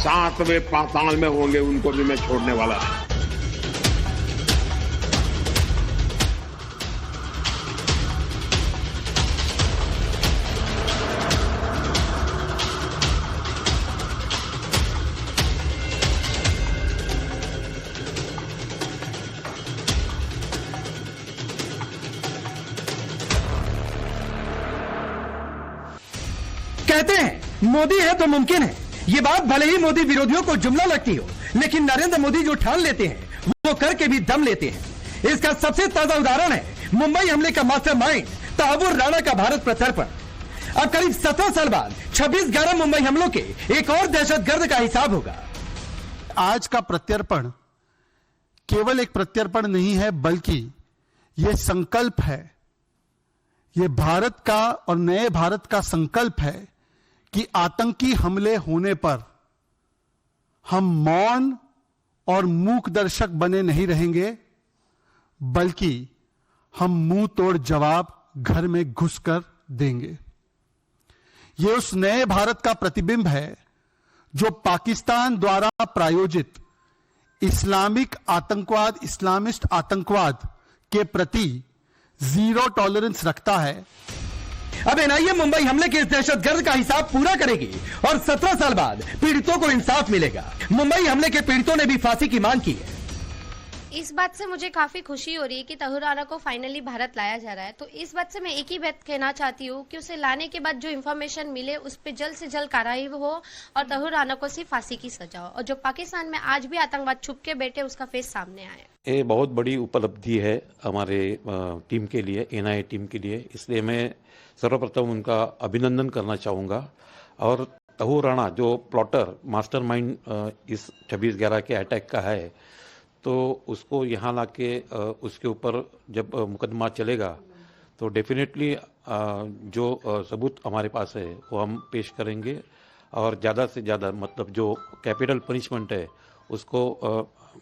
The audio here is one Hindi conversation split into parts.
सातवें पाताल में होंगे उनको भी मैं छोड़ने वाला नहीं। कहते हैं मोदी है तो मुमकिन है। ये बात भले ही मोदी विरोधियों को जुमला लगती हो, लेकिन नरेंद्र मोदी जो ठान लेते हैं वो करके भी दम लेते हैं। इसका सबसे ताजा उदाहरण है मुंबई हमले का मास्टरमाइंड तहव्वुर राणा का भारत प्रत्यर्पण। अब करीब 17 साल बाद 26/11 मुंबई हमलों के एक और दहशतगर्द का हिसाब होगा। आज का प्रत्यर्पण केवल एक प्रत्यर्पण नहीं है, बल्कि यह संकल्प है, यह भारत का और नए भारत का संकल्प है कि आतंकी हमले होने पर हम मौन और मूक दर्शक बने नहीं रहेंगे, बल्कि हम मुंह तोड़ जवाब घर में घुसकर देंगे। यह उस नए भारत का प्रतिबिंब है जो पाकिस्तान द्वारा प्रायोजित इस्लामिक आतंकवाद, इस्लामिस्ट आतंकवाद के प्रति जीरो टॉलरेंस रखता है। अब एनआईए मुंबई हमले के इस दहशतगर्द का हिसाब पूरा करेगी और 17 साल बाद पीड़ितों को इंसाफ मिलेगा। मुंबई हमले के पीड़ितों ने भी फांसी की मांग की है। इस बात से मुझे काफी खुशी हो रही है कि तहव्वुर राणा को फाइनली भारत लाया जा रहा है। तो इस बात से मैं एक ही बात कहना चाहती हूँ कि उसे लाने के बाद जो इन्फॉर्मेशन मिले उस पर जल्द से जल्द कार्रवाई हो और तहव्वुर राणा को सिर्फ फांसी की सजा हो, और जो पाकिस्तान में आज भी आतंकवाद छुप के बैठे उसका फेस सामने आए। ये बहुत बड़ी उपलब्धि है हमारे टीम के लिए, एनआईए टीम के लिए, इसलिए मैं सर्वप्रथम उनका अभिनंदन करना चाहूँगा। और तहव्वुर राणा जो प्लॉटर मास्टरमाइंड इस 26/11 के अटैक का है, तो उसको यहाँ लाके उसके ऊपर जब मुकदमा चलेगा तो डेफिनेटली जो सबूत हमारे पास है वो हम पेश करेंगे और ज़्यादा से ज़्यादा मतलब जो कैपिटल पनिशमेंट है उसको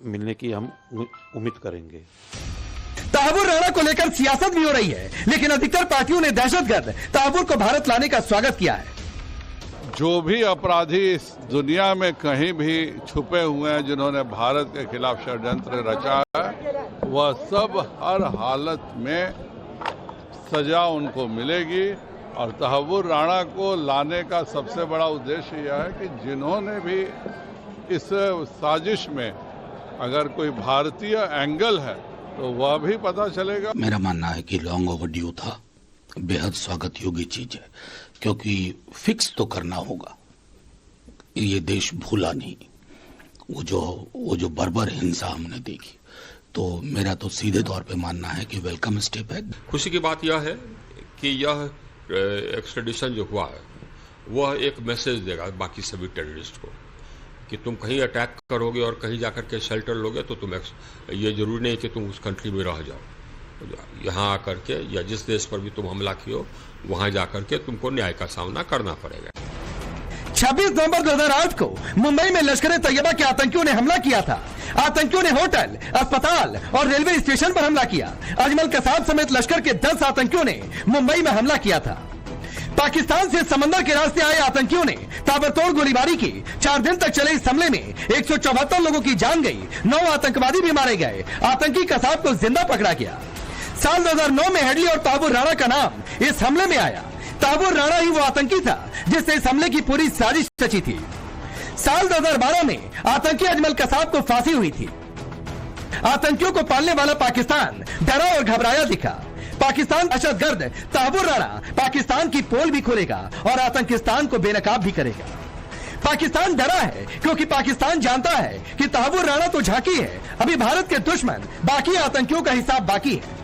मिलने की हम उम्मीद करेंगे। तहव्वुर राणा को लेकर सियासत भी हो रही है, लेकिन अधिकतर पार्टियों ने दहशतगर्द तहव्वुर को भारत लाने का स्वागत किया है। जो भी अपराधी इस दुनिया में कहीं भी छुपे हुए हैं जिन्होंने भारत के खिलाफ षड्यंत्र रचा है, वह सब हर हालत में सजा उनको मिलेगी। और तहव्वुर राणा को लाने का सबसे बड़ा उद्देश्य यह है कि जिन्होंने भी इस साजिश में अगर कोई भारतीय एंगल है तो वह भी पता चलेगा। मेरा मानना है कि लॉन्ग ओवरड्यू था, बेहद स्वागत योग्य चीज है, क्योंकि फिक्स तो करना होगा। ये देश भूला नहीं वो जो बर्बर हिंसा हमने देखी, तो मेरा तो सीधे तौर पे मानना है कि वेलकम स्टेप है। खुशी की बात यह है कि यह एक्सट्रेडिशन जो हुआ है वह एक मैसेज देगा बाकी सभी टेररिस्ट को कि तुम कहीं अटैक करोगे और कहीं जाकर के शेल्टर लोगे तो तुम ये जरूरी नहीं कि तुम उस कंट्री में रह जाओ, यहाँ आकर के या जिस देश पर भी तुम हमला किए वहां जाकर के तुमको न्याय का सामना करना पड़ेगा। 26 नवंबर 2008 को मुंबई में लश्कर ए तैयबा के आतंकियों ने हमला किया था। आतंकियों ने होटल, अस्पताल और रेलवे स्टेशन पर हमला किया। अजमल कसाब समेत लश्कर के 10 आतंकियों ने मुंबई में हमला किया था। पाकिस्तान से समंदर के रास्ते आए आतंकियों ने ताबड़तोड़ गोलीबारी की। 4 दिन तक चले इस हमले में 174 लोगों की जान गई, 9 आतंकवादी भी मारे गए। आतंकी कसाब को जिंदा पकड़ा गया। साल 2009 में हेडली और तहव्वुर राणा का नाम इस हमले में आया। तहव्वुर राणा ही वो आतंकी था जिसने इस हमले की पूरी साजिश रची थी। साल 2012 में आतंकी अजमल कसाब को फांसी हुई थी। आतंकियों को पालने वाला पाकिस्तान डरा और घबराया दिखा। पाकिस्तान दहशतगर्द तहव्वुर राणा पाकिस्तान की पोल भी खोलेगा और आतंकिस्तान को बेनकाब भी करेगा। पाकिस्तान डरा है क्योंकि पाकिस्तान जानता है कि तहव्वुर राणा तो झांकी है, अभी भारत के दुश्मन बाकी आतंकियों का हिसाब बाकी है,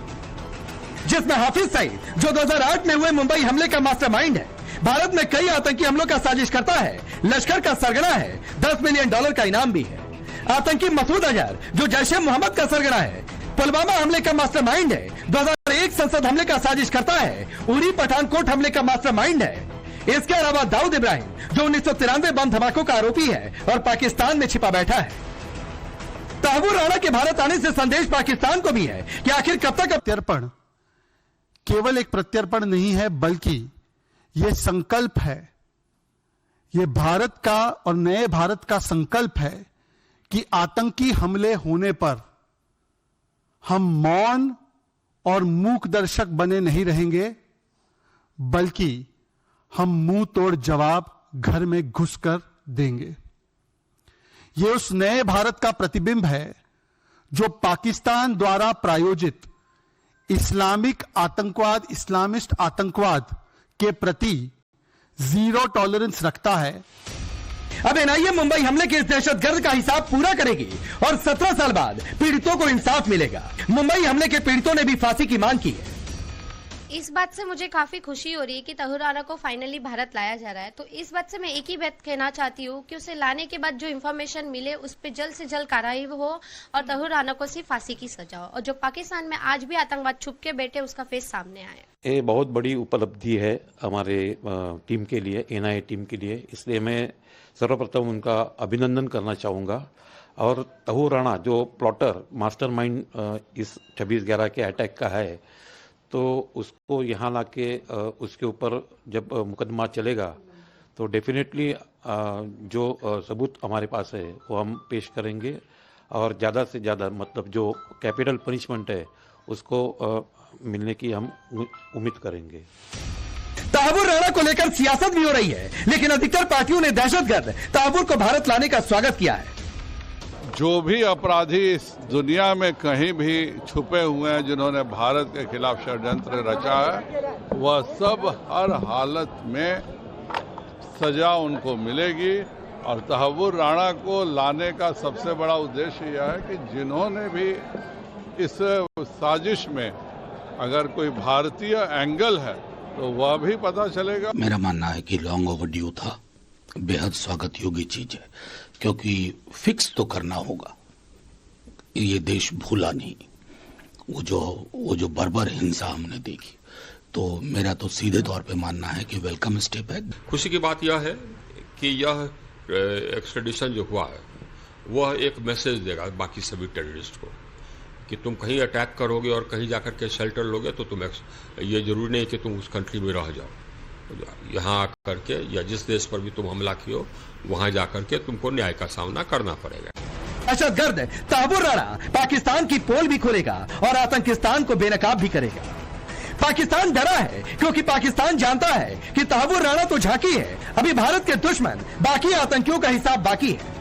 जिसमें हाफिज सईद जो 2008 में हुए मुंबई हमले का मास्टरमाइंड है, भारत में कई आतंकी हमलों का साजिश करता है, लश्कर का सरगना है, $10 मिलियन का इनाम भी है। आतंकी मसूद अजहर जो जैश-ए मोहम्मद का सरगना है, पुलवामा हमले का मास्टरमाइंड है, 2001 संसद हमले का साजिश करता है, उरी पठानकोट हमले का मास्टरमाइंड है। इसके अलावा दाऊद इब्राहिम जो 1993 बम धमाकों का आरोपी है और पाकिस्तान में छिपा बैठा है। तहव्वुर राणा के भारत आने से संदेश पाकिस्तान को भी है कि आखिर कब तक प्रत्यर्पण केवल एक प्रत्यर्पण नहीं है, बल्कि यह संकल्प है, ये भारत का और नए भारत का संकल्प है कि आतंकी हमले होने पर हम मौन और मूक दर्शक बने नहीं रहेंगे, बल्कि हम मुंह तोड़ जवाब घर में घुसकर देंगे। यह उस नए भारत का प्रतिबिंब है जो पाकिस्तान द्वारा प्रायोजित इस्लामिक आतंकवाद, इस्लामिस्ट आतंकवाद के प्रति जीरो टॉलरेंस रखता है। अब एनआईए मुंबई हमले के इस दहशतगर्द का हिसाब पूरा करेगी और 17 साल बाद पीड़ितों को इंसाफ मिलेगा। मुंबई हमले के पीड़ितों ने भी फांसी की मांग की है। इस बात से मुझे काफी खुशी हो रही है कि तहूर राणा को फाइनली भारत लाया जा रहा है। तो इस बात से मैं एक ही बात कहना चाहती हूँ कि उसे लाने के बाद जो इन्फॉर्मेशन मिले उस पर जल्द से जल्द कार्रवाई हो और तहूर राणा को सिर्फ फांसी की सजा हो, और जो पाकिस्तान में आज भी आतंकवाद छुप के बैठे उसका फेस सामने आए। ये बहुत बड़ी उपलब्धि है हमारे टीम के लिए, एनआईए टीम के लिए, इसलिए मैं सर्वप्रथम उनका अभिनंदन करना चाहूँगा। और तहूर राणा जो प्लॉटर मास्टरमाइंड इस 26/11 के अटैक का है, तो उसको यहाँ ला के उसके ऊपर जब मुकदमा चलेगा तो डेफिनेटली जो सबूत हमारे पास है वो हम पेश करेंगे और ज़्यादा से ज़्यादा मतलब जो कैपिटल पनिशमेंट है उसको मिलने की हम उम्मीद करेंगे। तहव्वुर राणा को लेकर सियासत भी हो रही है, लेकिन अधिकतर पार्टियों ने दहशतगर्द तहव्वुर को भारत लाने का स्वागत किया है। जो भी अपराधी इस दुनिया में कहीं भी छुपे हुए हैं जिन्होंने भारत के खिलाफ षड्यंत्र रचा है, वह सब हर हालत में सजा उनको मिलेगी। और तहव्वुर राणा को लाने का सबसे बड़ा उद्देश्य यह है कि जिन्होंने भी इस साजिश में अगर कोई भारतीय एंगल है तो वह भी पता चलेगा। मेरा मानना है कि लॉन्ग ओवरड्यू था, बेहद स्वागत योग्य चीज है, क्योंकि फिक्स तो करना होगा। ये देश भूला नहीं, वो जो बर्बर हिंसा हमने देखी, तो मेरा तो सीधे तौर पे मानना है कि वेलकम स्टेप है। खुशी की बात यह है कि यह एक्सट्रेडिशन जो हुआ है वह एक मैसेज देगा बाकी सभी टेररिस्ट को कि तुम कहीं अटैक करोगे और कहीं जाकर के शेल्टर लोगे तो तुम ये जरूरी नहीं कि तुम उस कंट्री में रह जाओ, यहाँ आकर के या जिस देश पर भी तुम हमला किए वहां जाकर के तुमको न्याय का सामना करना पड़ेगा। दहशतगर्द तहव्वुर राणा पाकिस्तान की पोल भी खोलेगा और आतंकिस्तान को बेनकाब भी करेगा। पाकिस्तान डरा है क्योंकि पाकिस्तान जानता है कि तहव्वुर राणा तो झांकी है, अभी भारत के दुश्मन बाकी आतंकियों का हिसाब बाकी है,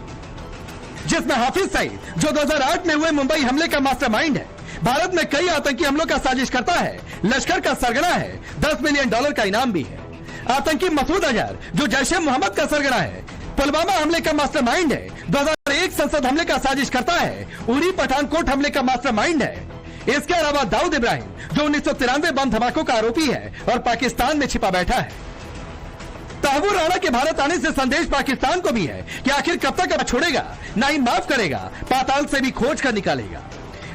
जिसमें हाफिज सईद जो 2008 में हुए मुंबई हमले का मास्टरमाइंड है, भारत में कई आतंकी हमलों का साजिश करता है, लश्कर का सरगना है, $10 मिलियन का इनाम भी है। आतंकी मसूद अजहर जो जैश मोहम्मद का सरगना है, पुलवामा हमले का मास्टरमाइंड है, 2001 संसद हमले का साजिश करता है, उरी पठानकोट हमले का मास्टरमाइंड है। इसके अलावा दाऊद इब्राहिम जो 1993 बम धमाकों का आरोपी है और पाकिस्तान में छिपा बैठा है। तहव्वुर राणा के भारत आने से संदेश पाकिस्तान को भी है कि आखिर कब तक छोड़ेगा, ना ही माफ करेगा, पाताल से भी खोज कर निकालेगा।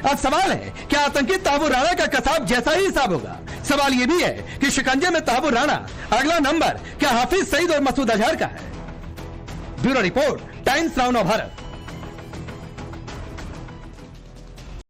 अब सवाल है कि आतंकी तहव्वुर राणा का कसाब जैसा ही हिसाब होगा। सवाल यह भी है कि शिकंजे में तहव्वुर राणा अगला नंबर क्या हाफिज सईद और मसूद अजहर का है। Bureau report, times now Bharat.